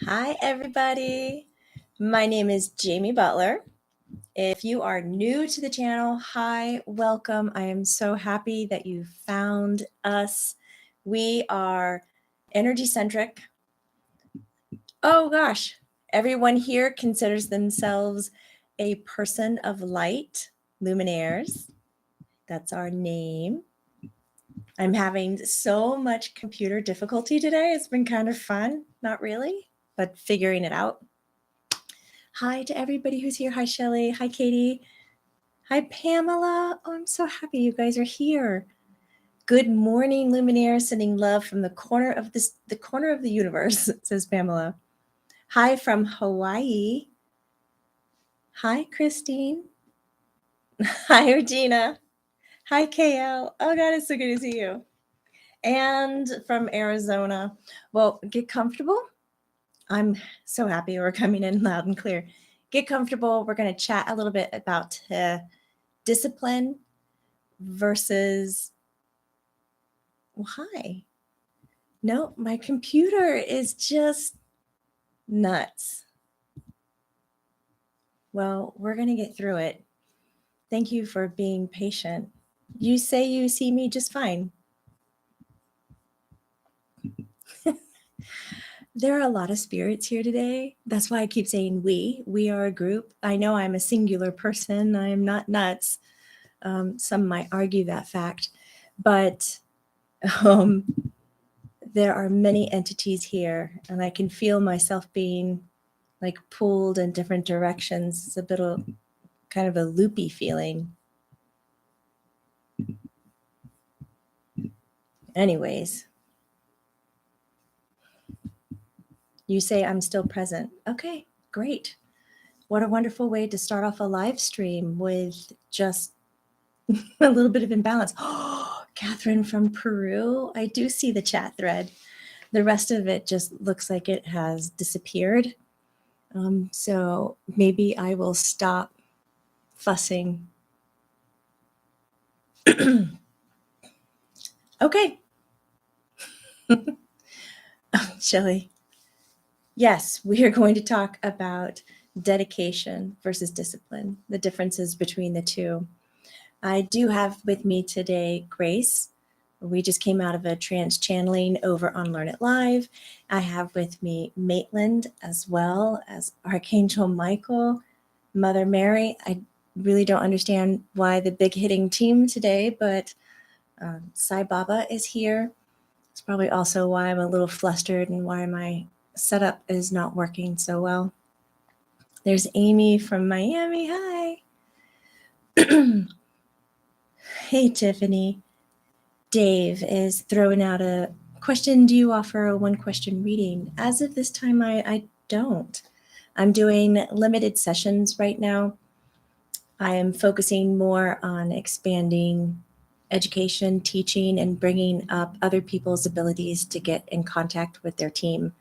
Hi, everybody. My name is Jamie Butler. If you are new to the channel, hi, welcome. I am so happy that you found us. We are Energy-Centric. Oh gosh, everyone here considers themselves a person of light, Luminaires. That's our name. I'm having so much computer difficulty today. It's been kind of fun. Not really, but figuring it out. Hi to everybody who's here. Hi, Shelly. Hi, Katie. Hi, Pamela. Oh, I'm so happy you guys are here. Good morning, Luminaire. Sending love from the corner of the universe, says Pamela. Hi from Hawaii. Hi, Christine. Hi, Regina. Hi, KL. Oh God, it's so good to see you. And from Arizona. Well, get comfortable. I'm so happy we're coming in loud and clear. Get comfortable. We're going to chat a little bit about discipline versus, well, hi. No, my computer is just nuts. Well, we're going to get through it. Thank you for being patient. You say you see me just fine. There are a lot of spirits here today. That's why I keep saying we. We are a group. I know I'm a singular person. I am not nuts. Some might argue that fact. But there are many entities here, and I can feel myself being like pulled in different directions. It's a bit of kind of a loopy feeling. Anyways, you say I'm still present. Okay, great. What a wonderful way to start off a live stream with just a little bit of imbalance. Oh, Catherine from Peru. I do see the chat thread. The rest of it just looks like it has disappeared. So maybe I will stop fussing. Okay. Shelley. Yes, we are going to talk about dedication versus discipline, the differences between the two. I do have with me today Grace. We just came out of a trance channeling over on Learn It Live. I have with me Maitland as well as Archangel Michael, Mother Mary. I really don't understand why the big hitting team today, but Sai Baba is here. It's probably also why I'm a little flustered and why my setup is not working so well. There's Amy from Miami. Hi. Hey, Tiffany. Dave is throwing out a question. Do you offer a one-question reading? As of this time, I don't. I'm doing limited sessions right now. I am focusing more on expanding education, teaching, and bringing up other people's abilities to get in contact with their team.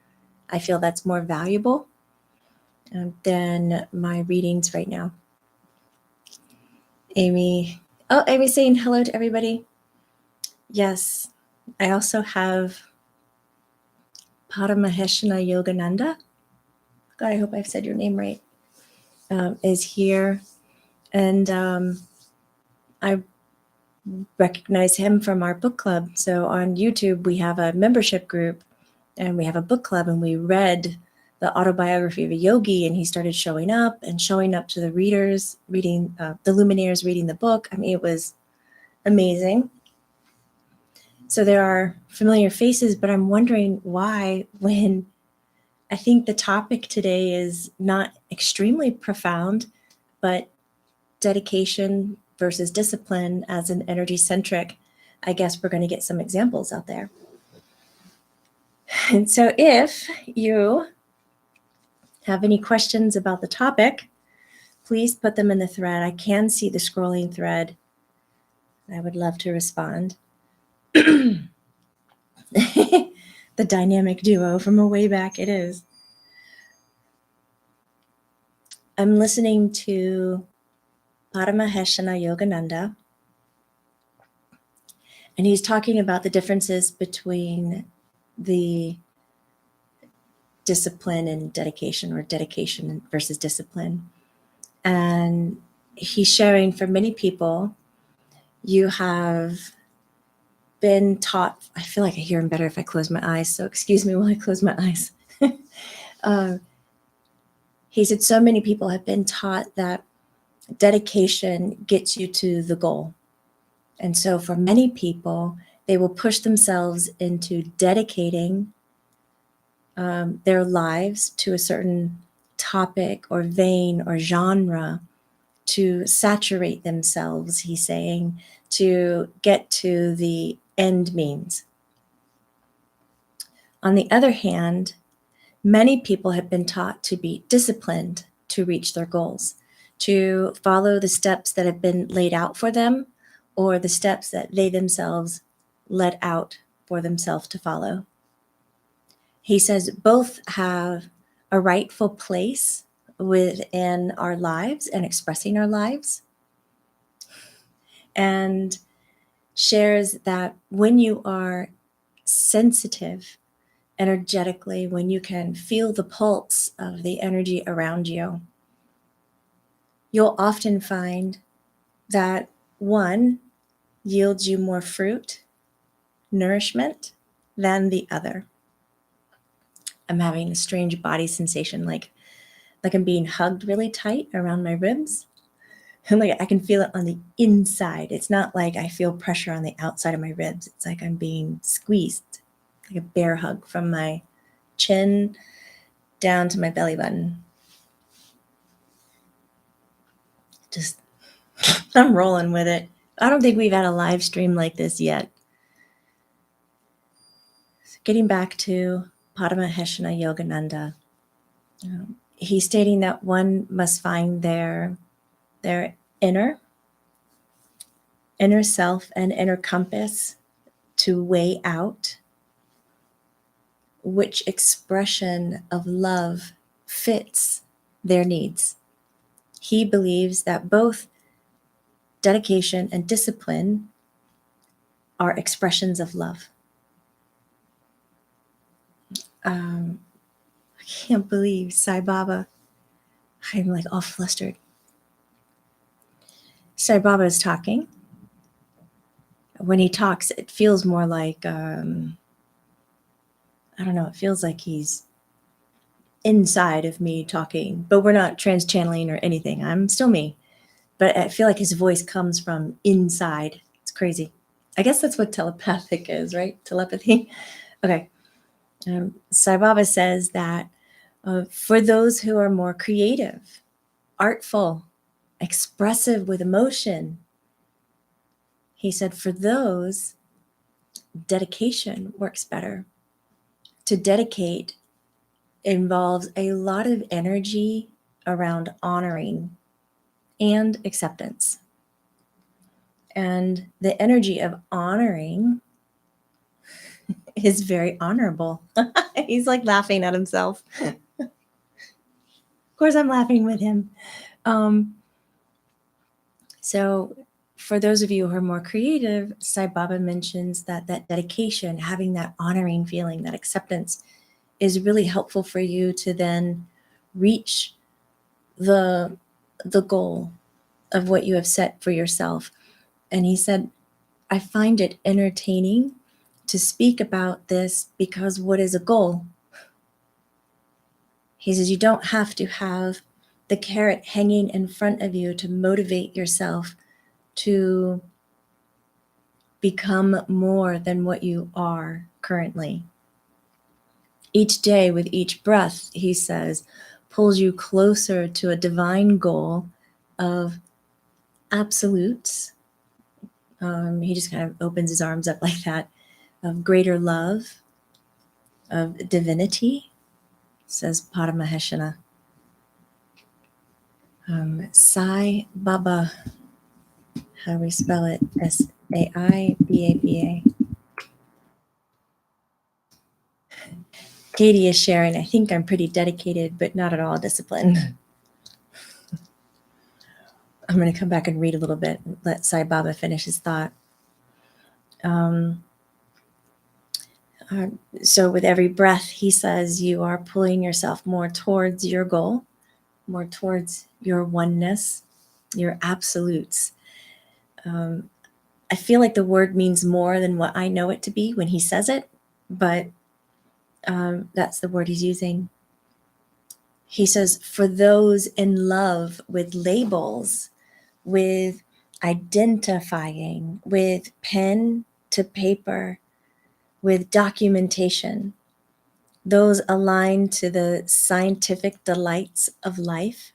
I feel that's more valuable than my readings right now. Amy. Oh, Amy's saying hello to everybody. Yes. I also have Paramaheshana Yogananda. God, I hope I've said your name right. Is here. And I recognize him from our book club. So on YouTube, we have a membership group and we have a book club, and we read the autobiography of a yogi, and he started showing up to the readers, reading the Luminaires, reading the book. I mean, it was amazing. So there are familiar faces, but I'm wondering why, when I think the topic today is not extremely profound, but dedication versus discipline as an energy-centric, I guess we're going to get some examples out there. And so if you have any questions about the topic, please put them in the thread. I can see the scrolling thread. I would love to respond. The dynamic duo from a way back, it is. I'm listening to Paramaheshana Yogananda, and he's talking about the differences between the discipline and dedication, or dedication versus discipline. And he's sharing, for many people, you have been taught, I feel like I hear him better if I close my eyes, so excuse me while I close my eyes. He said so many people have been taught that dedication gets you to the goal. And so for many people, they will push themselves into dedicating their lives to a certain topic or vein or genre to saturate themselves, he's saying, to get to the end means. On the other hand, many people have been taught to be disciplined to reach their goals, to follow the steps that have been laid out for them, or the steps that they themselves let out for themselves to follow. He says both have a rightful place within our lives and expressing our lives, and shares that when you are sensitive energetically, when you can feel the pulse of the energy around you, you'll often find that one yields you more fruit, nourishment than the other. I'm having a strange body sensation, like I'm being hugged really tight around my ribs. And like I can feel it on the inside. It's not like I feel pressure on the outside of my ribs. It's like I'm being squeezed, like a bear hug from my chin down to my belly button. Just, I'm rolling with it. I don't think we've had a live stream like this yet. So getting back to Paramaheshana Yogananda, he's stating that one must find their inner self and inner compass to weigh out which expression of love fits their needs. He believes that both dedication and discipline are expressions of love. I can't believe Sai Baba. I'm like all flustered. Sai Baba is talking. When he talks, it feels more like, I don't know, it feels like he's inside of me talking, but we're not trans-channeling or anything. I'm still me. But I feel like his voice comes from inside. It's crazy. I guess that's what telepathic is, right? Telepathy. Okay. Sai Baba says that for those who are more creative, artful, expressive with emotion, he said for those, dedication works better. To dedicate involves a lot of energy around honoring and acceptance. And the energy of honoring is very honorable. He's like laughing at himself. Of course, I'm laughing with him. So for those of you who are more creative, Sai Baba mentions that dedication, having that honoring feeling, that acceptance, is really helpful for you to then reach the goal of what you have set for yourself. And he said, I find it entertaining to speak about this because what is a goal? He says you don't have to have the carrot hanging in front of you to motivate yourself to become more than what you are currently. Each day with each breath, he says, pulls you closer to a divine goal of absolutes. He just kind of opens his arms up like that, of greater love, of divinity, says Paramaheshana. Sai Baba, how do we spell it? Saibaba. Katie is sharing, I think I'm pretty dedicated, but not at all disciplined. I'm going to come back and read a little bit and let Sai Baba finish his thought. So with every breath, he says, you are pulling yourself more towards your goal, more towards your oneness, your absolutes. I feel like the word means more than what I know it to be when he says it, but that's the word he's using. He says, for those in love with labels, with identifying, with pen to paper, with documentation, those aligned to the scientific delights of life.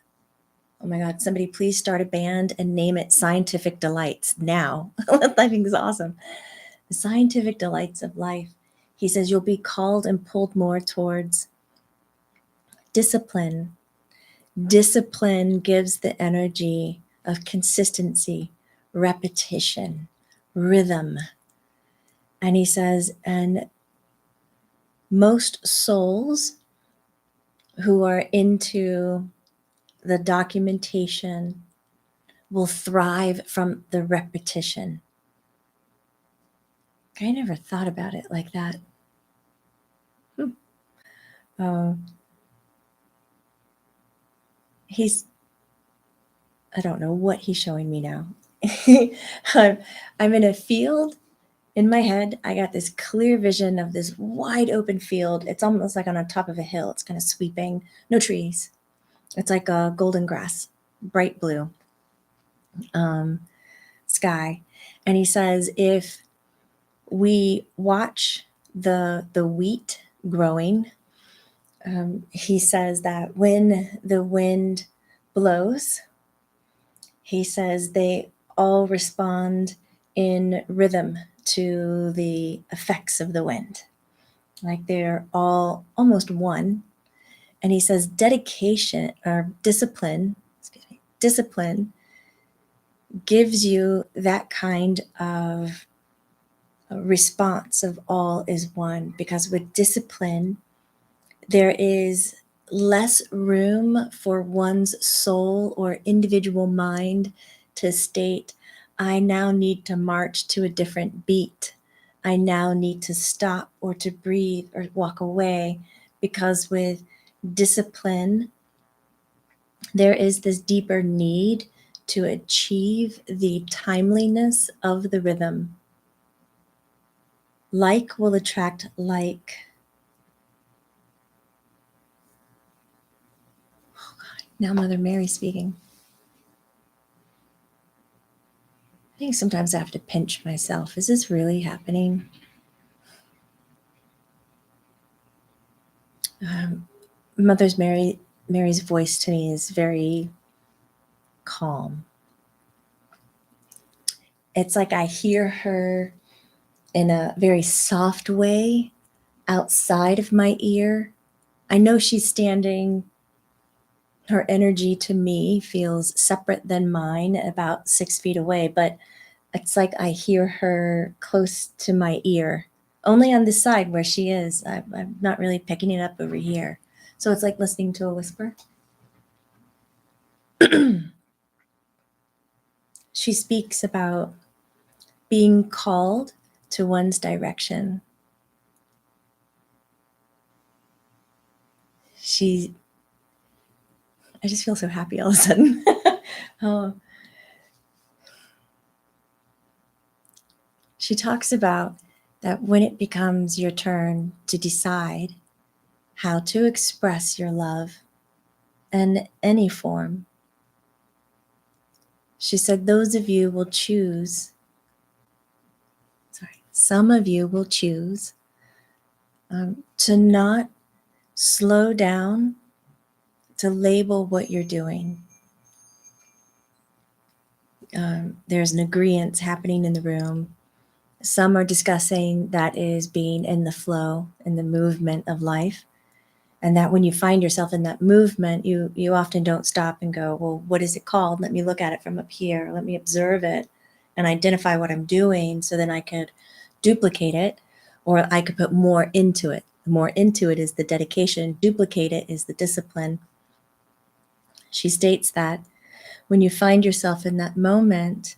Oh my God, somebody please start a band and name it Scientific Delights now. I think is awesome. The scientific delights of life. He says you'll be called and pulled more towards discipline. Discipline gives the energy of consistency, repetition, rhythm. And he says, and most souls who are into the documentation will thrive from the repetition. I never thought about it like that. He's, I don't know what he's showing me now. I'm in a field in my head. I got this clear vision of this wide open field. It's almost like on the top of a hill. It's kind of sweeping, no trees. It's like a golden grass, bright blue sky. And he says, if we watch the wheat growing, he says that when the wind blows, he says they all respond in rhythm to the effects of the wind. Like they're all almost one. And he says dedication or discipline, discipline gives you that kind of response of all is one, because with discipline, there is less room for one's soul or individual mind to state, I now need to march to a different beat. I now need to stop or to breathe or walk away. Because with discipline, there is this deeper need to achieve the timeliness of the rhythm. Like will attract like. Oh God, now Mother Mary speaking. I think sometimes I have to pinch myself. Is this really happening? Mary's voice to me is very calm. It's like I hear her in a very soft way outside of my ear. I know she's standing. Her energy to me feels separate than mine, about 6 feet away, but it's like I hear her close to my ear, only on this side where she is. I'm not really picking it up over here. So it's like listening to a whisper. She speaks about being called to one's direction. I just feel so happy all of a sudden. Oh. She talks about that when it becomes your turn to decide how to express your love in any form, she said, some of you will choose to not slow down to label what you're doing. There's an agreement happening in the room. Some are discussing that is being in the flow, in the movement of life. And that when you find yourself in that movement, you often don't stop and go, well, what is it called? Let me look at it from up here. Let me observe it and identify what I'm doing, so then I could duplicate it, or I could put more into it. The more into it is the dedication. Duplicate it is the discipline. She states that when you find yourself in that moment,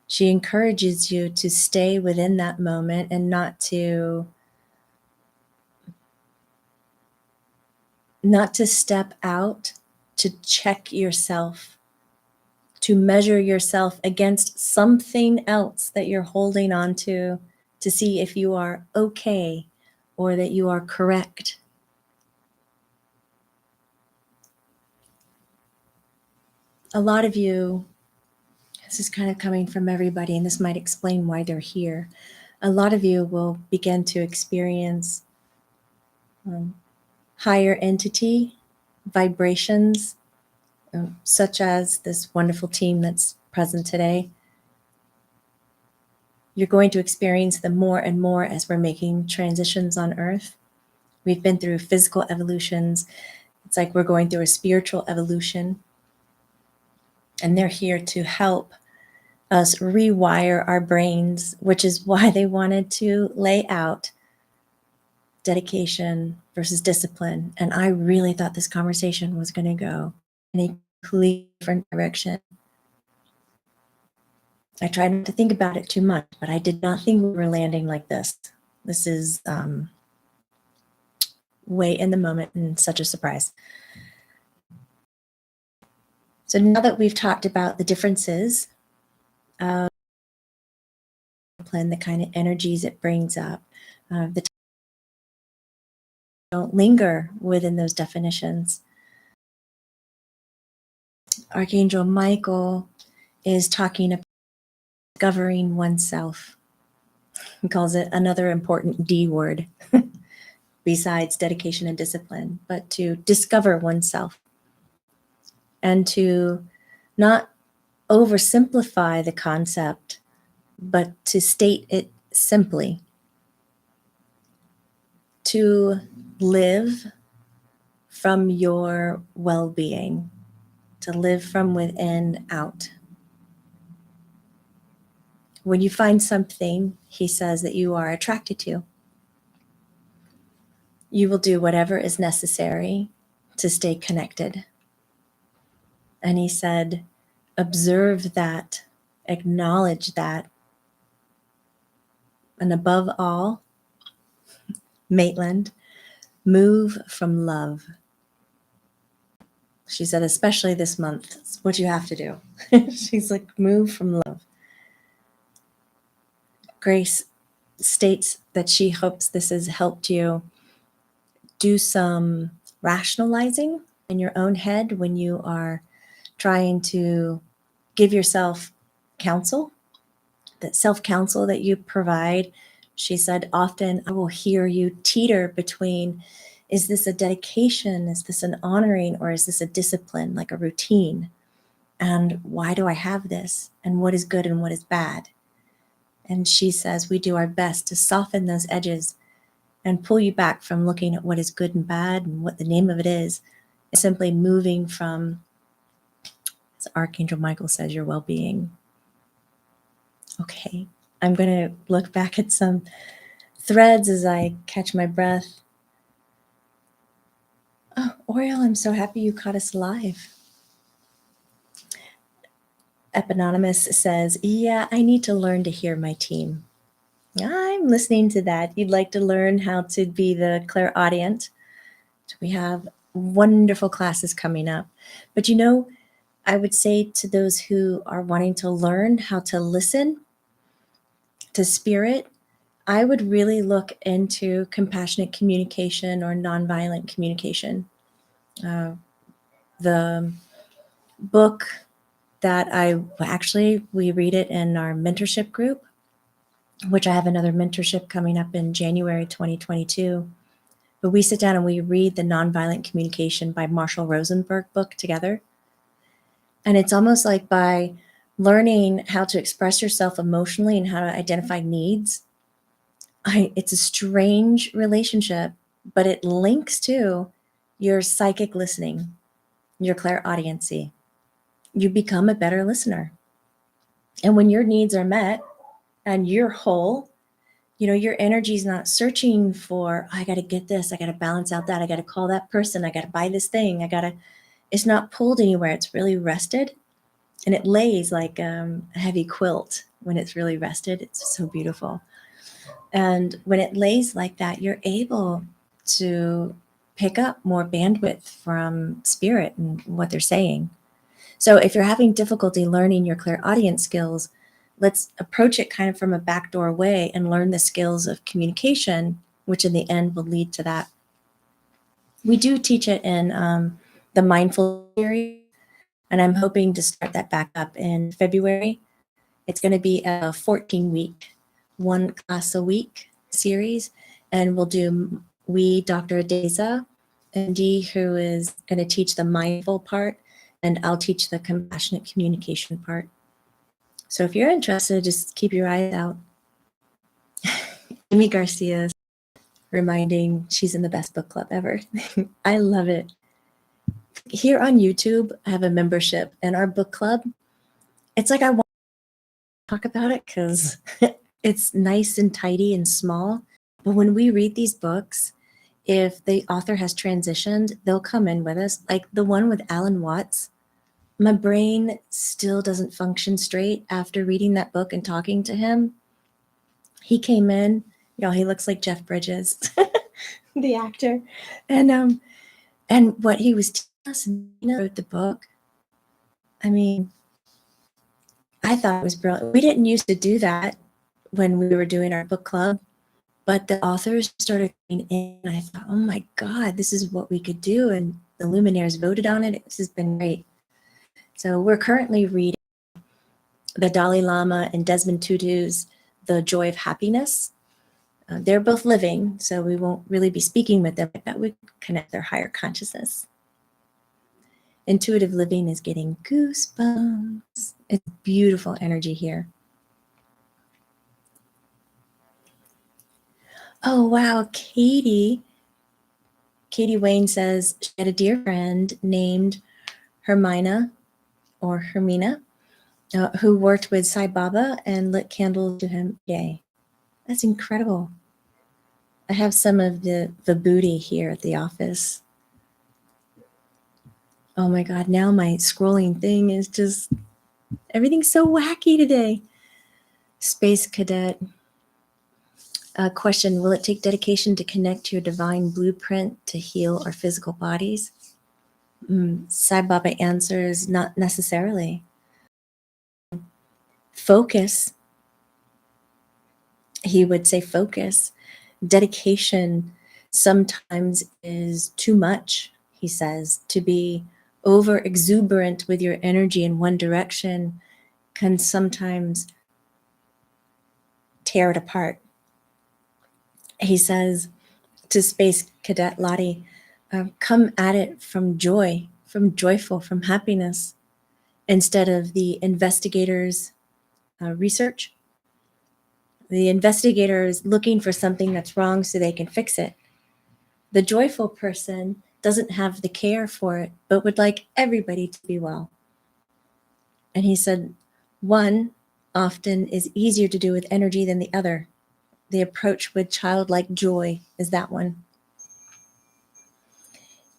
she encourages you to stay within that moment and not to not to step out, to check yourself, to measure yourself against something else that you're holding on to see if you are okay or that you are correct. A lot of you, this is kind of coming from everybody, and this might explain why they're here. A lot of you will begin to experience higher entity vibrations, such as this wonderful team that's present today. You're going to experience them more and more as we're making transitions on Earth. We've been through physical evolutions. It's like we're going through a spiritual evolution. And they're here to help us rewire our brains, which is why they wanted to lay out dedication versus discipline. And I really thought this conversation was going to go in a completely different direction. I tried not to think about it too much, but I did not think we were landing like this. This is way in the moment and such a surprise. So now that we've talked about the differences of the kind of energies it brings up, don't linger within those definitions. Archangel Michael is talking about discovering oneself. He calls it another important D word besides dedication and discipline, but to discover oneself and to not oversimplify the concept, but to state it simply. To live from your well-being, to live from within out. When you find something, he says, that you are attracted to, you will do whatever is necessary to stay connected. And he said, observe that, acknowledge that, and above all, Maitland, move from love. She said, especially this month, it's what you have to do. She's like, move from love. Grace states that she hopes this has helped you do some rationalizing in your own head when you are trying to give yourself counsel, that self-counsel that you provide. She said, often I will hear you teeter between, is this a dedication? Is this an honoring? Or is this a discipline, like a routine? And why do I have this? And what is good and what is bad? And she says, we do our best to soften those edges and pull you back from looking at what is good and bad and what the name of it is, and simply moving from, as Archangel Michael says, your well-being. Okay, I'm going to look back at some threads as I catch my breath. Oh, Oriel, I'm so happy you caught us live. Eponymous says, yeah, I need to learn to hear my team. I'm listening to that. You'd like to learn how to be the clairaudient. We have wonderful classes coming up. But you know, I would say to those who are wanting to learn how to listen to spirit, I would really look into compassionate communication or nonviolent communication. The book that we read it in our mentorship group, which I have another mentorship coming up in January 2022. But we sit down and we read the Nonviolent Communication by Marshall Rosenberg book together. And it's almost like by learning how to express yourself emotionally and how to identify needs, it's a strange relationship, but it links to your psychic listening, your clairaudiency. You become a better listener. And when your needs are met and you're whole, you know, your energy is not searching for, I got to get this, I got to balance out that, I got to call that person, I got to buy this thing, it's not pulled anywhere. It's really rested. And it lays like a heavy quilt when it's really rested. It's so beautiful. And when it lays like that, you're able to pick up more bandwidth from spirit and what they're saying. So if you're having difficulty learning your clairaudience skills, let's approach it kind of from a backdoor way and learn the skills of communication, which in the end will lead to that. We do teach it in the mindful series, and I'm hoping to start that back up in February. It's going to be a 14-week, one class a week series, and we'll do Dr. Adeza, MD, who is going to teach the mindful part, and I'll teach the compassionate communication part. So if you're interested, just keep your eyes out. Amy Garcia reminding she's in the best book club ever. I love it. Here on YouTube, I have a membership, and our book club, it's like I want to talk about it because it's nice and tidy and small. But when we read these books, if the author has transitioned, they'll come in with us. Like the one with Alan Watts, my brain still doesn't function straight after reading that book and talking to him. He came in, he looks like Jeff Bridges, the actor. And what he was telling us, and wrote the book. I mean, I thought it was brilliant. We didn't used to do that when we were doing our book club, but the authors started coming in, and I thought, oh my God, this is what we could do. And the Luminaires voted on it. This has been great. So we're currently reading the Dalai Lama and Desmond Tutu's The Joy of Happiness. They're both living, so we won't really be speaking with them, but we connect their higher consciousness. Intuitive living is getting goosebumps. It's beautiful energy here. Oh, wow. Katie Wayne says she had a dear friend named Hermina who worked with Sai Baba and lit candles to him. Yay. That's incredible. I have some of the booty here at the office. Oh my God, now my scrolling thing is just, everything's so wacky today. Space Cadet. Question, will it take dedication to connect to your divine blueprint to heal our physical bodies? Sai Baba answers, not necessarily. Focus. He would say focus. Dedication sometimes is too much, he says. To be over exuberant with your energy in one direction can sometimes tear it apart. He says to Space Cadet Lottie, come at it from joy, from joyful, from happiness, instead of the investigators' research. The investigators looking for something that's wrong so they can fix it. The joyful person doesn't have the care for it, but would like everybody to be well. And he said, one often is easier to do with energy than the other. The approach with childlike joy is that one.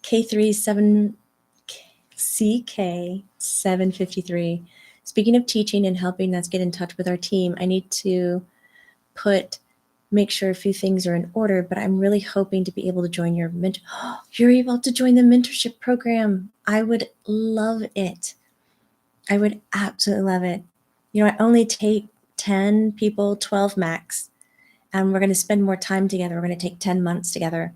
CK753. Speaking of teaching and helping us get in touch with our team, I need to make sure a few things are in order, but I'm really hoping to be able to join your you're able to join the mentorship program. I would love it. I would absolutely love it. I only take 10 people, 12 max, and we're going to spend more time together. We're going to take 10 months together,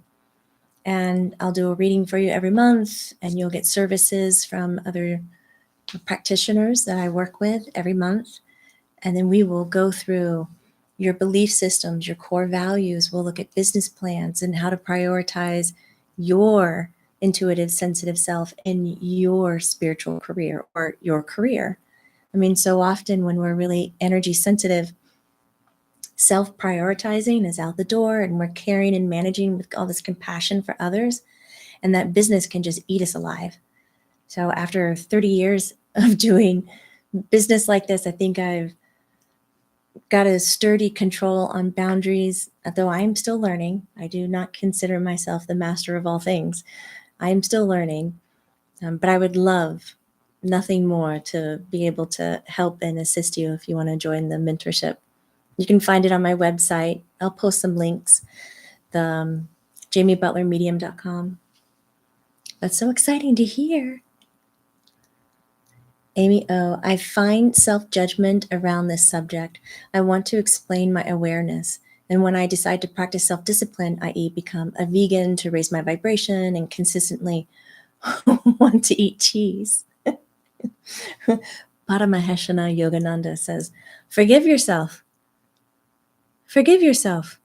and I'll do a reading for you every month, and you'll get services from other practitioners that I work with every month. And then we will go through your belief systems, your core values. We'll look at business plans and how to prioritize your intuitive, sensitive self in your spiritual career or your career. I mean, so often when we're really energy sensitive, self-prioritizing is out the door, and we're caring and managing with all this compassion for others, and that business can just eat us alive. So after 30 years of doing business like this, I think I've got a sturdy control on boundaries, though I am still learning. I do not consider myself the master of all things. I am still learning, but I would love nothing more to be able to help and assist you if you want to join the mentorship. You can find it on my website. I'll post some links, the JamieButlerMedium.com. That's so exciting to hear. Amy O, I find self-judgment around this subject. I want to explain my awareness. And when I decide to practice self-discipline, i.e. become a vegan to raise my vibration and consistently want to eat cheese. Paramaheshana Yogananda says, forgive yourself. Forgive yourself.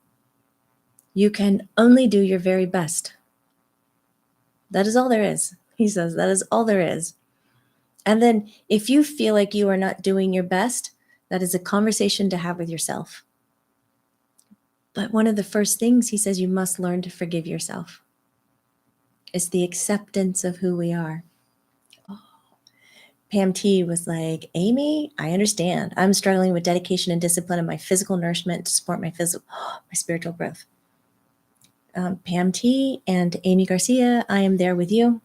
You can only do your very best. That is all there is. He says, that is all there is. And then if you feel like you are not doing your best, that is a conversation to have with yourself. But one of the first things he says you must learn to forgive yourself. It's the acceptance of who we are. Oh. Pam T was like, Amy, I understand. I'm struggling with dedication and discipline in my physical nourishment to support my spiritual growth. Pam T and Amy Garcia, I am there with you.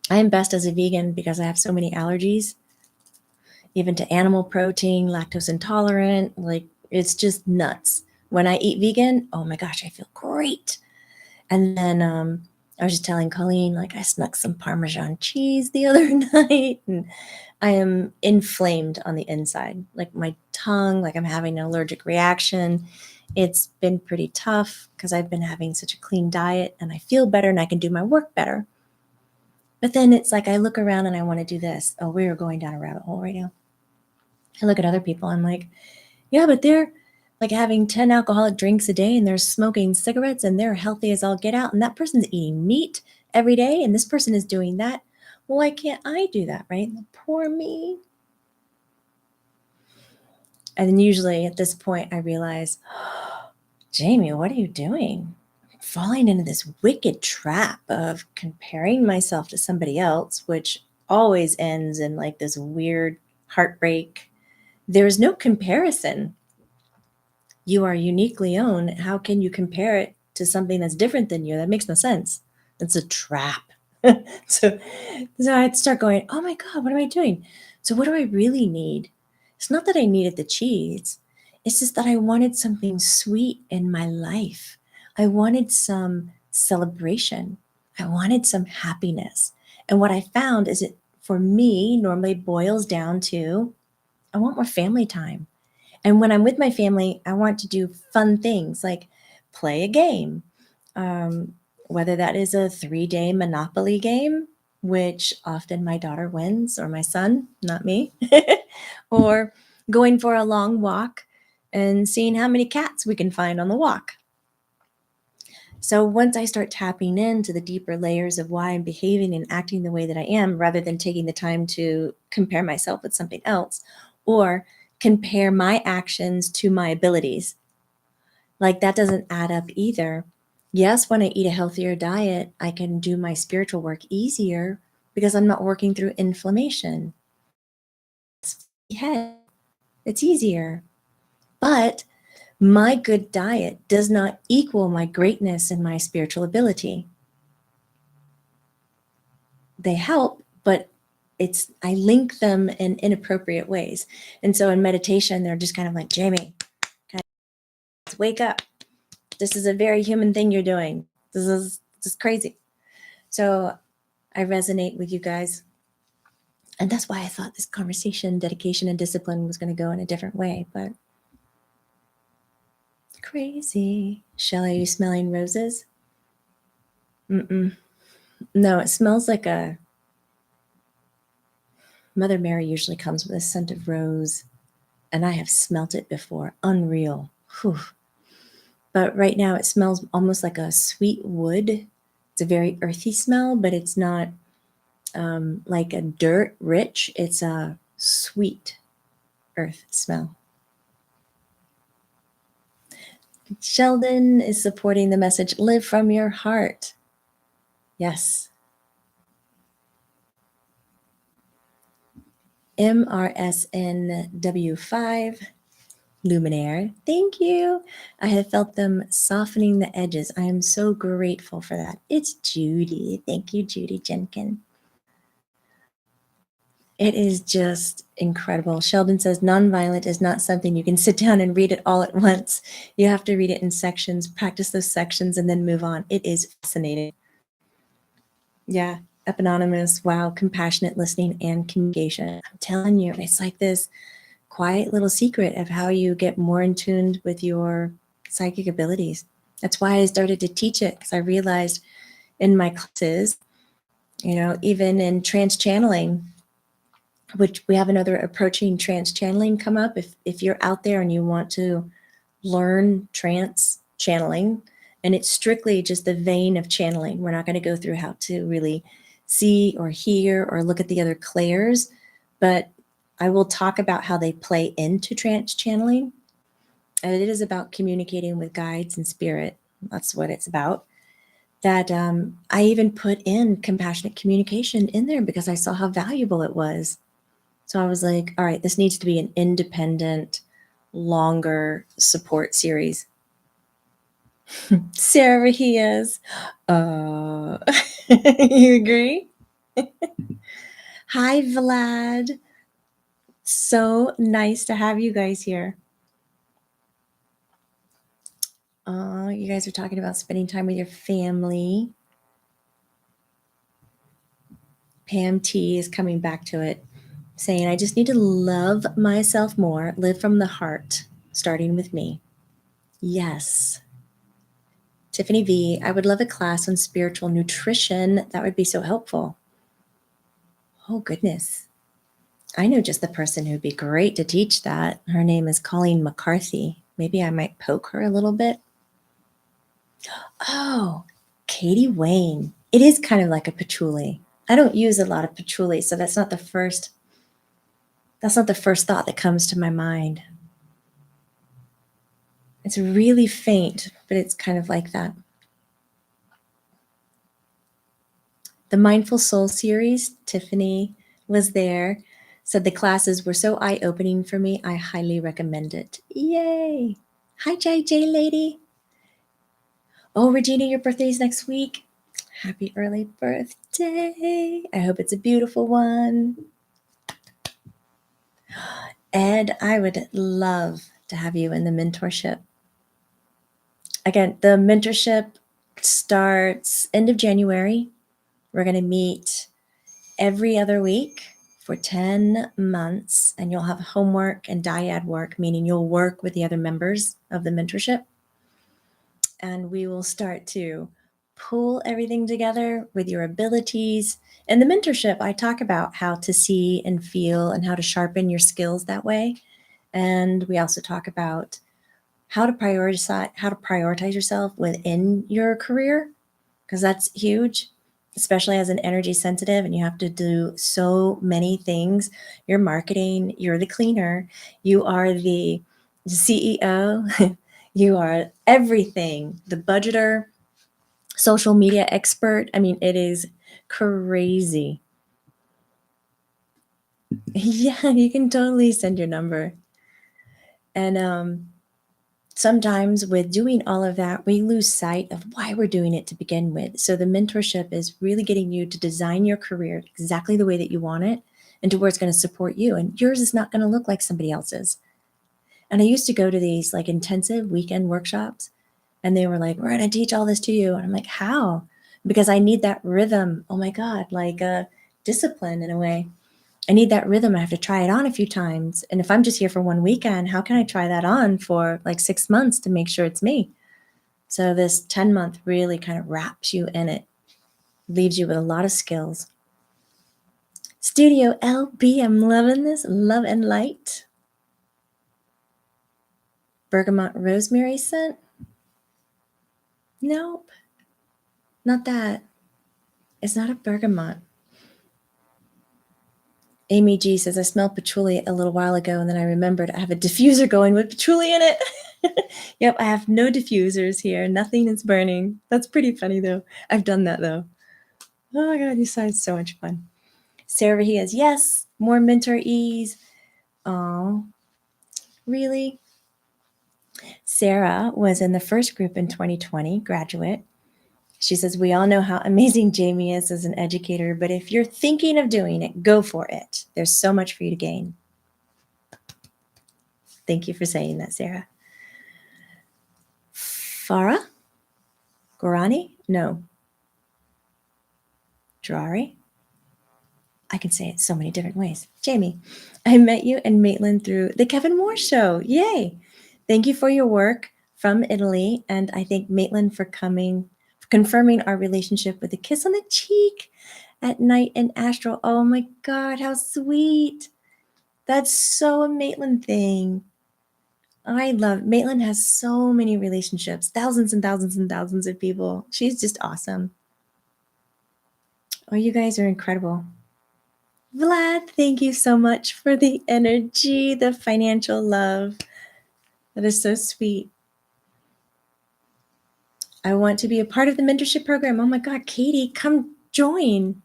I am best as a vegan because I have so many allergies, even to animal protein, lactose intolerant. Like, it's just nuts. When I eat vegan, oh my gosh, I feel great. And then I was just telling Colleen, like, I snuck some Parmesan cheese the other night, and I am inflamed on the inside, like my tongue, like I'm having an allergic reaction. It's been pretty tough because I've been having such a clean diet, and I feel better and I can do my work better. But then it's like I look around and I want to do this. Oh, we are going down a rabbit hole right now. I look at other people, I'm like, yeah, but they're like having 10 alcoholic drinks a day and they're smoking cigarettes and they're healthy as all get out. And that person's eating meat every day and this person is doing that. Well, why can't I do that, right? Poor me. And then usually at this point, I realize, oh, Jamie, what are you doing? I'm falling into this wicked trap of comparing myself to somebody else, which always ends in like this weird heartbreak. There's no comparison. You are uniquely owned. How can you compare it to something that's different than you? That makes no sense. It's a trap. so I'd start going, oh my God, what am I doing? So what do I really need? It's not that I needed the cheese. It's just that I wanted something sweet in my life. I wanted some celebration. I wanted some happiness. And what I found is it, for me, normally boils down to, I want more family time. And when I'm with my family, I want to do fun things like play a game, whether that is a 3-day Monopoly game, which often my daughter wins, or my son, not me, or going for a long walk and seeing how many cats we can find on the walk. So once I start tapping into the deeper layers of why I'm behaving and acting the way that I am, rather than taking the time to compare myself with something else or compare my actions to my abilities, like that doesn't add up either. Yes, when I eat a healthier diet, I can do my spiritual work easier because I'm not working through inflammation. It's easier. But my good diet does not equal my greatness and my spiritual ability. They help, but I link them in inappropriate ways. And so in meditation, they're just kind of like, Jamie, wake up. This is a very human thing you're doing. This is crazy. So I resonate with you guys. And that's why I thought this conversation, dedication and discipline, was going to go in a different way, but crazy. Shelley, are you smelling roses? No, it smells like a Mother Mary usually comes with a scent of rose, and I have smelt it before. Unreal. Whew. But right now it smells almost like a sweet wood. It's a very earthy smell, but it's not like a dirt rich. It's a sweet earth smell. Sheldon is supporting the message, live from your heart. Yes. MRSNW5, Luminaire, thank you. I have felt them softening the edges. I am so grateful for that. It's Judy. Thank you, Judy Jenkin. It is just incredible. Sheldon says nonviolent is not something you can sit down and read it all at once. You have to read it in sections, practice those sections, and then move on. It is fascinating. Yeah. Eponymous. Wow. Compassionate listening and communication. I'm telling you, it's like this quiet little secret of how you get more in tune with your psychic abilities. That's why I started to teach it, because I realized in my classes, even in trance channeling, which we have another approaching trance channeling come up. If you're out there and you want to learn trance channeling, and it's strictly just the vein of channeling, we're not going to go through how to really see or hear or look at the other clairs, but I will talk about how they play into trance channeling. And it is about communicating with guides and spirit. That's what it's about. That I even put in compassionate communication in there because I saw how valuable it was. So I was like, all right, this needs to be an independent, longer support series. Sarah, he is. You agree? Hi, Vlad. So nice to have you guys here. You guys are talking about spending time with your family. Pam T is coming back to it, saying, I just need to love myself more, live from the heart, starting with me. Yes. Tiffany V, I would love a class on spiritual nutrition. That would be so helpful. Oh, goodness. I know just the person who'd be great to teach that. Her name is Colleen McCarthy. Maybe I might poke her a little bit. Oh, Katie Wayne. It is kind of like a patchouli. I don't use a lot of patchouli, so that's not the first thought that comes to my mind. It's really faint, but it's kind of like that. The Mindful Soul series, Tiffany was there. Said the classes were so eye-opening for me. I highly recommend it. Yay! Hi, JJ lady. Oh, Regina, your birthday's next week. Happy early birthday. I hope it's a beautiful one. Ed, I would love to have you in the mentorship. Again, the mentorship starts end of January. We're going to meet every other week for 10 months, and you'll have homework and dyad work, meaning you'll work with the other members of the mentorship. And we will start to pull everything together with your abilities. In the mentorship, I talk about how to see and feel and how to sharpen your skills that way. And we also talk about how to prioritize yourself within your career, because that's huge, especially as an energy sensitive and you have to do so many things. You're marketing, you're the cleaner, you are the CEO, you are everything, the budgeter, social media expert. I mean, it is crazy. Yeah, you can totally send your number. And sometimes with doing all of that, we lose sight of why we're doing it to begin with. So the mentorship is really getting you to design your career exactly the way that you want it and to where it's going to support you. And yours is not going to look like somebody else's. And I used to go to these like intensive weekend workshops, and they were like, we're going to teach all this to you. And I'm like, how? Because I need that rhythm. Oh my God, like discipline in a way. I need that rhythm. I have to try it on a few times. And if I'm just here for one weekend, how can I try that on for like 6 months to make sure it's me? So this 10-month really kind of wraps you in it, leaves you with a lot of skills. Studio LB, I'm loving this. Love and light. Bergamot rosemary scent? Nope, not that. It's not a bergamot. Amy G says, I smelled patchouli a little while ago, and then I remembered I have a diffuser going with patchouli in it. Yep, I have no diffusers here. Nothing is burning. That's pretty funny, though. I've done that, though. Oh my God, this sounds so much fun. Sarah, he has, yes, more mentor ease. Oh, really? Sarah was in the first group in 2020, graduate. She says, we all know how amazing Jamie is as an educator, but if you're thinking of doing it, go for it. There's so much for you to gain. Thank you for saying that, Sarah. Farah? Gorani? No. Drari. I can say it so many different ways. Jamie, I met you and Maitland through the Kevin Moore Show. Yay! Thank you for your work from Italy, and I thank Maitland for confirming our relationship with a kiss on the cheek at night in Astral. Oh my God, how sweet! That's so a Maitland thing. I love Maitland has so many relationships, thousands and thousands and thousands of people. She's just awesome. Oh, you guys are incredible. Vlad, thank you so much for the energy, the financial love. That is so sweet. I want to be a part of the mentorship program. Oh my God, Katie, come join.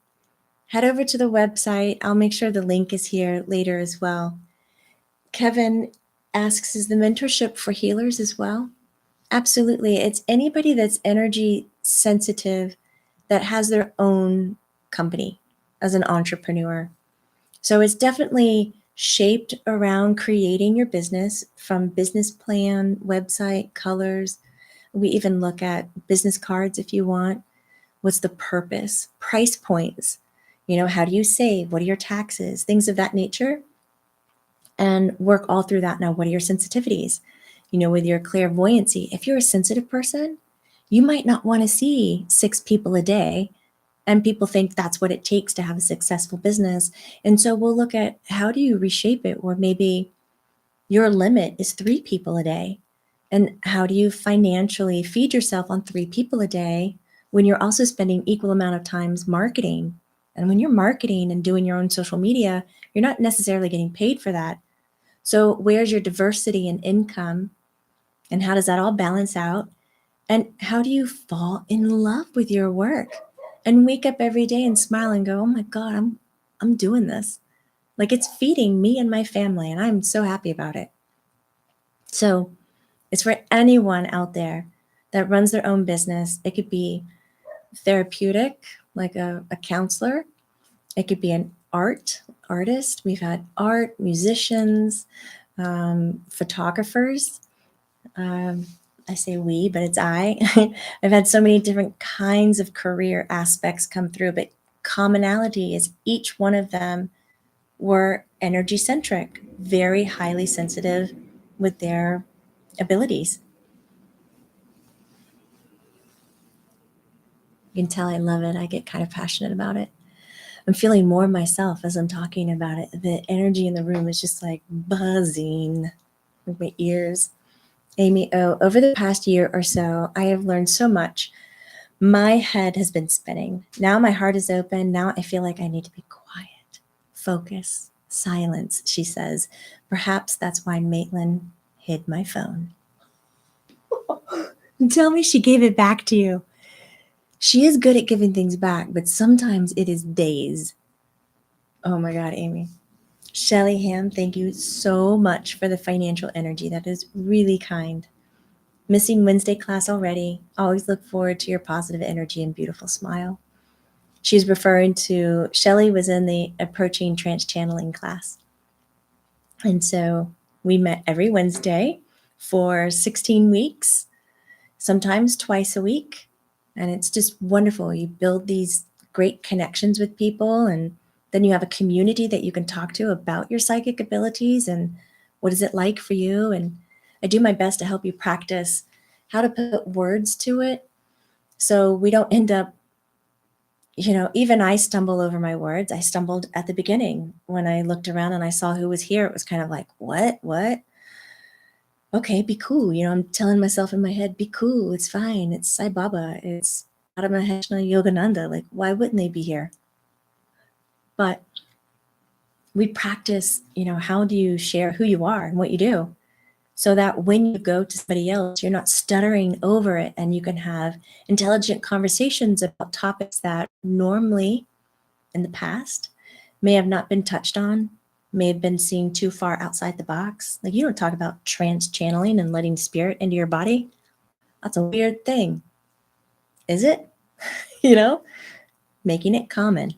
Head over to the website. I'll make sure the link is here later as well. Kevin asks, is the mentorship for healers as well? Absolutely. It's anybody that's energy sensitive that has their own company as an entrepreneur. So it's definitely shaped around creating your business, from business plan, website, colors. We even look at business cards if you want. What's the purpose? Price points. How do you save? What are your taxes? Things of that nature. And work all through that. Now, what are your sensitivities? With your clairvoyancy, if you're a sensitive person, you might not want to see 6 people a day. And people think that's what it takes to have a successful business. And so we'll look at, how do you reshape it? Or maybe your limit is 3 people a day. And how do you financially feed yourself on 3 people a day when you're also spending equal amount of times marketing? And when you're marketing and doing your own social media, you're not necessarily getting paid for that. So where's your diversity in income? And how does that all balance out? And how do you fall in love with your work and wake up every day and smile and go, oh my God, I'm doing this. Like, it's feeding me and my family, and I'm so happy about it. So it's for anyone out there that runs their own business. It could be therapeutic, like a counselor. It could be an artist. We've had art, musicians, photographers. I say we, but it's I. I've had so many different kinds of career aspects come through, but commonality is each one of them were energy-centric, very highly sensitive with their abilities. You can tell I love it. I get kind of passionate about it. I'm feeling more myself as I'm talking about it. The energy in the room is just like buzzing with my ears. Amy O, over the past year or so, I have learned so much. My head has been spinning. Now my heart is open. Now I feel like I need to be quiet, focus, silence, she says. Perhaps that's why Maitland hid my phone. Tell me she gave it back to you. She is good at giving things back, but sometimes it is days. Oh my God, Amy. Shelly Ham, thank you so much for the financial energy. That is really kind. Missing Wednesday class already. Always look forward to your positive energy and beautiful smile. She's referring to, Shelly was in the approaching trance channeling class. And so we met every Wednesday for 16 weeks, sometimes twice a week. And it's just wonderful. You build these great connections with people, and then you have a community that you can talk to about your psychic abilities and what is it like for you. And I do my best to help you practice how to put words to it so we don't end up, even I stumble over my words. I stumbled at the beginning when I looked around and I saw who was here. It was kind of like, what? Okay, be cool. I'm telling myself in my head, be cool. It's fine. It's Sai Baba. It's Mahesh Yogananda. Like, why wouldn't they be here? But we practice, how do you share who you are and what you do, so that when you go to somebody else, you're not stuttering over it, and you can have intelligent conversations about topics that normally in the past may have not been touched on, may have been seen too far outside the box. Like, you don't talk about trance channeling and letting spirit into your body. That's a weird thing. Is it? Making it common.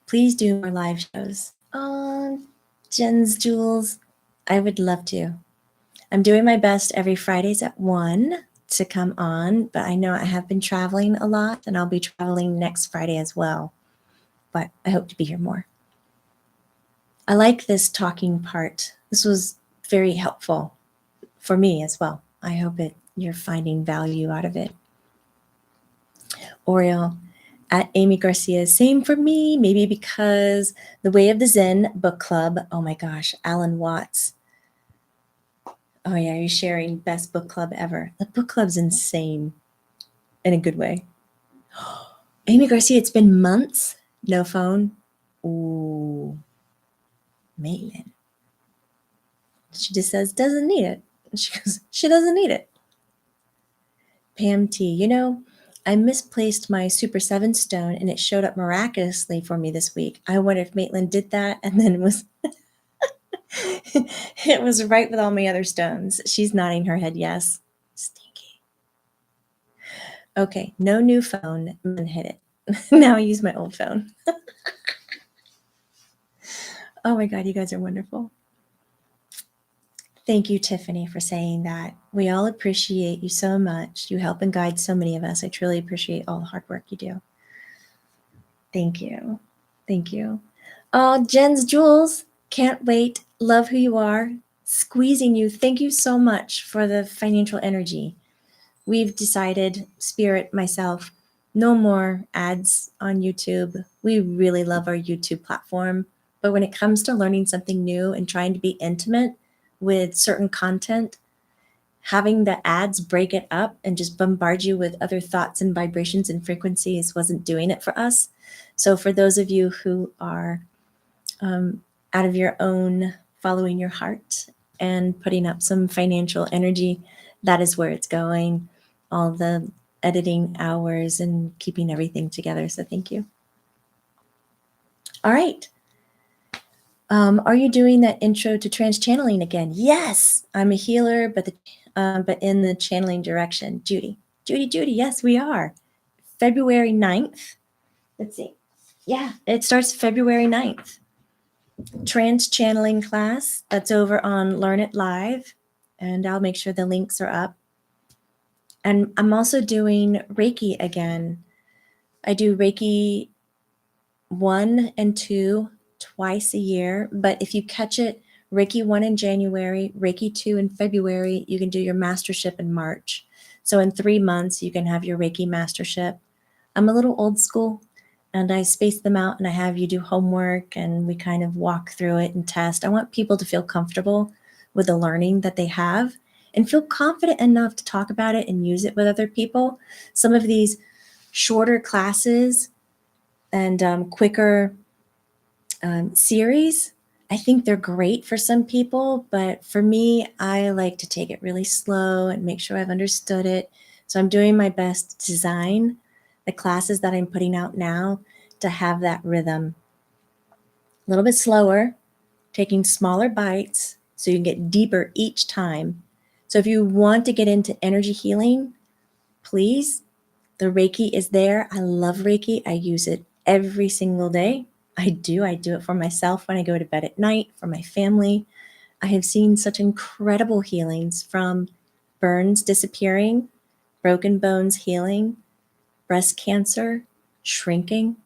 Please do more live shows. Jen's Jules, I would love to. I'm doing my best every Fridays at 1 to come on, but I know I have been traveling a lot, and I'll be traveling next Friday as well. But I hope to be here more. I like this talking part. This was very helpful for me as well. I hope you're finding value out of it. Oriel at Amy Garcia, same for me, maybe because The Way of the Zen book club. Oh my gosh, Alan Watts. Oh yeah, you're sharing best book club ever. The book club's insane in a good way. Amy Garcia, it's been months. No phone. Ooh, Maitland. She just says, doesn't need it. She goes, she doesn't need it. Pam T, I misplaced my Super 7 stone and it showed up miraculously for me this week. I wonder if Maitland did that and then was it was right with all my other stones. She's nodding her head yes. Stinky. Okay, no new phone. And hit it. Now I use my old phone. Oh my God, you guys are wonderful. Thank you, Tiffany, for saying that. We all appreciate you so much. You help and guide so many of us. I truly appreciate all the hard work you do. Thank you. Thank you. Oh, Jen's Jules, can't wait. Love who you are. Squeezing you. Thank you so much for the financial energy. We've decided, Spirit, myself, no more ads on YouTube. We really love our YouTube platform. But when it comes to learning something new and trying to be intimate with certain content, having the ads break it up and just bombard you with other thoughts and vibrations and frequencies wasn't doing it for us. So for those of you who are out of your own, following your heart and putting up some financial energy, that is where it's going. All the editing hours and keeping everything together. So thank you. All right. Are you doing that intro to trance channeling again? Yes, I'm a healer, but in the channeling direction. Judy, yes, we are. February 9th. Let's see. Yeah, it starts February 9th. Trance channeling class. That's over on Learn It Live. And I'll make sure the links are up. And I'm also doing Reiki again. I do Reiki 1 and 2 twice a year, but if you catch it, Reiki 1 in January, Reiki 2 in February, you can do your mastership in March. So in 3 months, you can have your Reiki mastership. I'm a little old school and I space them out and I have you do homework and we kind of walk through it and test. I want people to feel comfortable with the learning that they have and feel confident enough to talk about it and use it with other people. Some of these shorter classes and quicker series, I think they're great for some people, but for me, I like to take it really slow and make sure I've understood it. So I'm doing my best to design the classes that I'm putting out now to have that rhythm. A little bit slower, taking smaller bites so you can get deeper each time. So if you want to get into energy healing, please, the Reiki is there. I love Reiki. I use it every single day. I do it for myself when I go to bed at night, for my family. I have seen such incredible healings from burns disappearing, broken bones healing, breast cancer shrinking.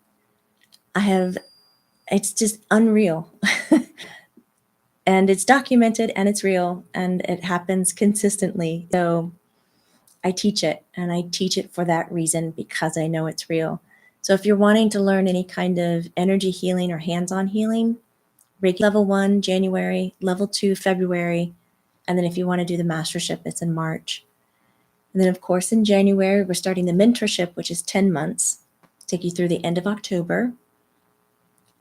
It's just unreal. And it's documented and it's real and it happens consistently. So I teach it and I teach it for that reason because I know it's real. So if you're wanting to learn any kind of energy healing or hands-on healing, Reiki level 1, January, level 2, February. And then if you want to do the mastership, it's in March. And then of course in January, we're starting the mentorship, which is 10 months, take you through the end of October.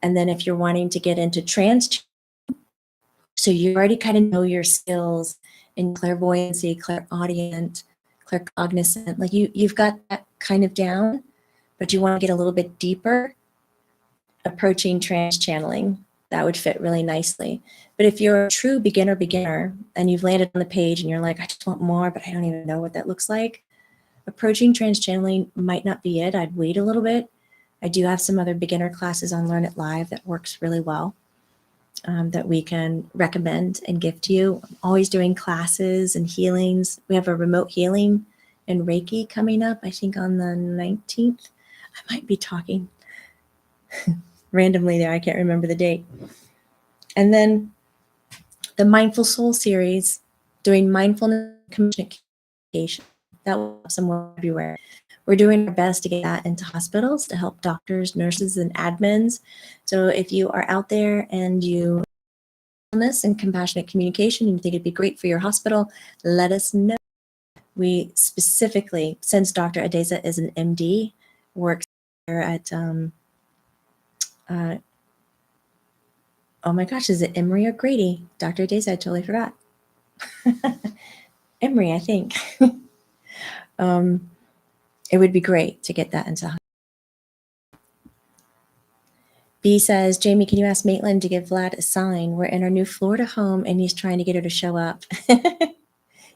And then if you're wanting to get into trance, so you already kind of know your skills in clairvoyancy, clairaudient, claircognizant, like you've got that kind of down, but you want to get a little bit deeper, approaching trance channeling, that would fit really nicely. But if you're a true beginner and you've landed on the page and you're like, I just want more, but I don't even know what that looks like, approaching trance channeling might not be it. I'd wait a little bit. I do have some other beginner classes on Learn It Live that works really well. That we can recommend and gift you. I'm always doing classes and healings. We have a remote healing and Reiki coming up, I think on the 19th. I might be talking randomly there. I can't remember the date. And then the Mindful Soul series, doing mindfulness communication. That will have somewhere everywhere. We're doing our best to get that into hospitals to help doctors, nurses, and admins. So if you are out there and you mindfulness and compassionate communication and you think it'd be great for your hospital, let us know. We specifically, since Dr. Adeza is an MD, works here at oh my gosh, is it Emory or Grady? Dr. Adeza, I totally forgot. Emory, I think. It would be great to get that into. B says, Jamie, can you ask Maitland to give Vlad a sign? We're in our new Florida home and he's trying to get her to show up.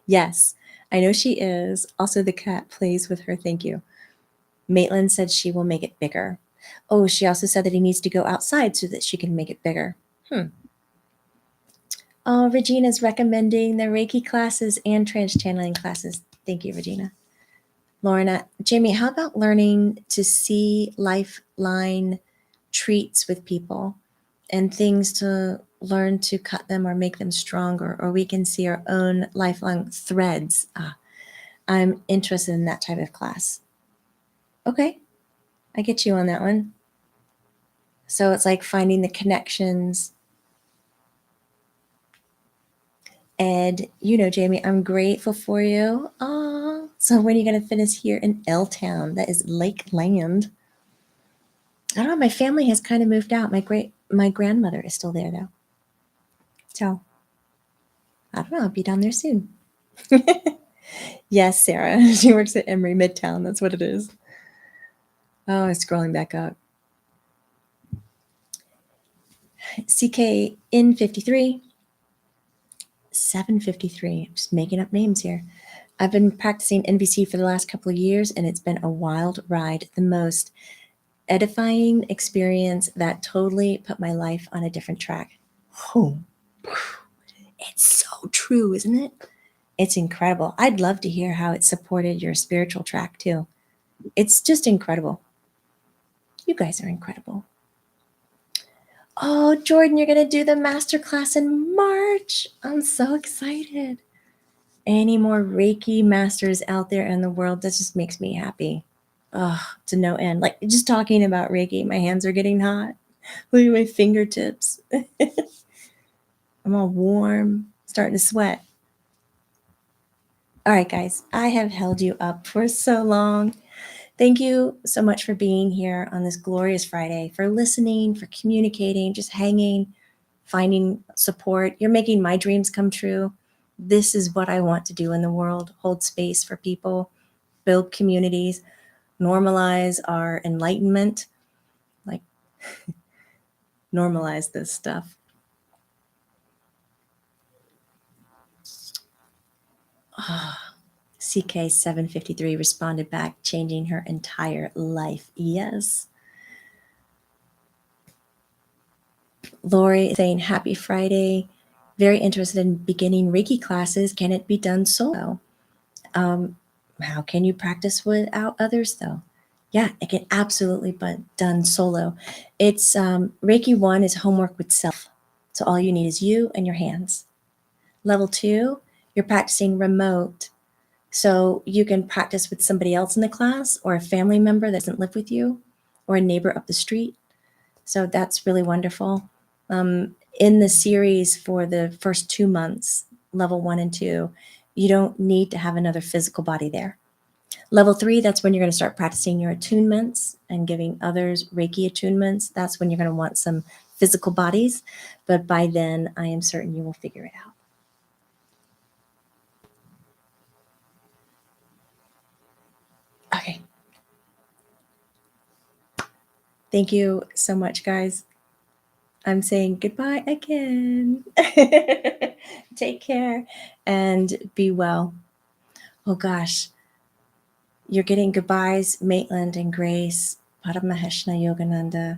Yes, I know she is. Also, the cat plays with her. Thank you. Maitland said she will make it bigger. Oh, she also said that he needs to go outside so that she can make it bigger. Oh, Regina's recommending the Reiki classes and trance channeling classes. Thank you, Regina. Lorna, Jamie, how about learning to see lifeline treats with people and things to learn to cut them or make them stronger, or we can see our own lifelong threads? I'm interested in that type of class. Okay, I get you on that one. So it's like finding the connections. Ed, you know, Jamie, I'm grateful for you. So when are you going to finish here in L-Town? That is Lakeland. I don't know. My family has kind of moved out. My grandmother is still there though. So I don't know. I'll be down there soon. Yes, Sarah. She works at Emory Midtown. That's what it is. Oh, I'm scrolling back up. CKN53. 753. I'm just making up names here. I've been practicing NVC for the last couple of years, and it's been a wild ride. The most edifying experience that totally put my life on a different track. Oh, it's so true, isn't it? It's incredible. I'd love to hear how it supported your spiritual track too. It's just incredible. You guys are incredible. Oh, Jordan, you're going to do the masterclass in March. I'm so excited. Any more Reiki masters out there in the world, that just makes me happy. Oh, to no end. Like just talking about Reiki, my hands are getting hot. Look at my fingertips. I'm all warm, starting to sweat. All right, guys, I have held you up for so long. Thank you so much for being here on this glorious Friday, for listening, for communicating, just hanging, finding support. You're making my dreams come true. This is what I want to do in the world: hold space for people, build communities, normalize our enlightenment, like normalize this stuff. CK753 responded back, changing her entire life. Yes. Lori is saying, happy Friday. Very interested in beginning Reiki classes. Can it be done solo? How can you practice without others, though? Yeah, it can absolutely be done solo. It's Reiki 1 is homework with self. So all you need is you and your hands. Level 2, you're practicing remote. So you can practice with somebody else in the class, or a family member that doesn't live with you, or a neighbor up the street. So that's really wonderful. In the series for the first 2 months, level 1 and 2, you don't need to have another physical body there. Level 3, that's when you're going to start practicing your attunements and giving others Reiki attunements. That's when you're going to want some physical bodies. But by then, I am certain you will figure it out. Okay. Thank you so much, guys. I'm saying goodbye again. Take care and be well. Oh gosh, you're getting goodbyes, Maitland and Grace, Paramaheshna Yogananda.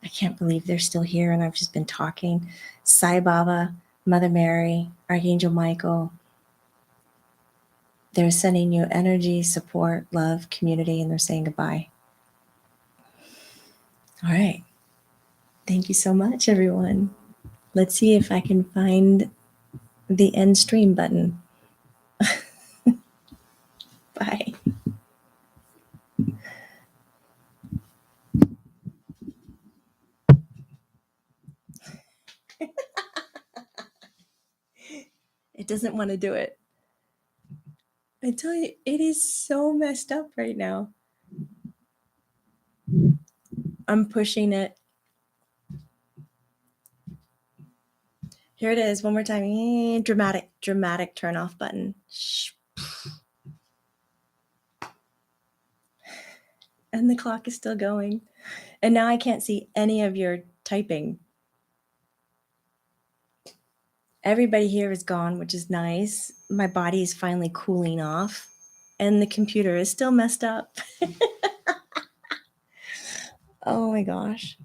I can't believe they're still here and I've just been talking. Sai Baba, Mother Mary, Archangel Michael, They're sending you energy, support, love, community, and they're saying goodbye. All right. Thank you so much, everyone. Let's see if I can find the end stream button. Bye. It doesn't want to do it. I tell you, it is so messed up right now. I'm pushing it. Here it is. One more time. Dramatic turn off button. And the clock is still going. And now I can't see any of your typing. Everybody here is gone, which is nice. My body is finally cooling off. And the computer is still messed up. Oh my gosh.